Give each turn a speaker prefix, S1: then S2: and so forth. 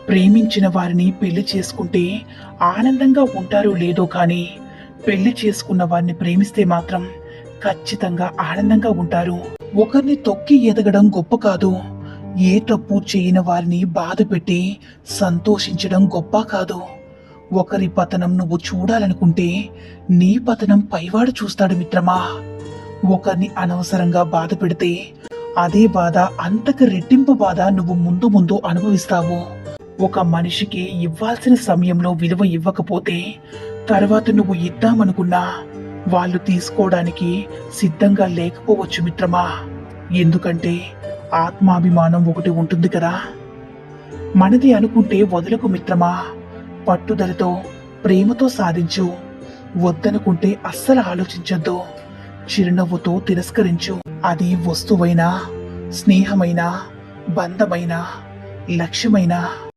S1: ప్రేమించిన వారిని పెళ్లి చేసుకుంటే ఆనందంగా ఉంటారో లేదో కానీ పెళ్లి చేసుకున్న వారిని ప్రేమిస్తే మాత్రం ఖచ్చితంగా ఆనందంగా ఉంటారు. ఒకరిని తొక్కి ఎదగడం గొప్ప కాదు. ఏ తప్పు చేయని వారిని బాధ పెట్టి సంతోషించడం గొప్ప కాదు. ఒకరి పతనం నువ్వు చూడాలనుకుంటే నీ పతనం పైవాడు చూస్తాడు మిత్రమా. ఒకరిని అనవసరంగా బాధ పెడితే అదే బాధ అంతకు రెట్టింపు బాధ నువ్వు ముందు ముందు అనుభవిస్తావు. ఒక మనిషికి ఇవ్వాల్సిన సమయంలో విలువ ఇవ్వకపోతే తర్వాత నువ్వు ఇద్దామనుకున్నా వాళ్ళు తీసుకోవడానికి సిద్ధంగా లేకపోవచ్చు మిత్రమా. ఎందుకంటే ఆత్మాభిమానం ఒకటి ఉంటుంది కదా. మనది అనుకుంటే వదలకు మిత్రమా. పట్టుదలతో ప్రేమతో సాధించు. వద్దనుకుంటే అస్సలు ఆలోచించొద్దు. చిరునవ్వుతో తిరస్కరించు. అది వస్తువైనా, స్నేహమైనా, బంధమైనా, లక్ష్యమైనా.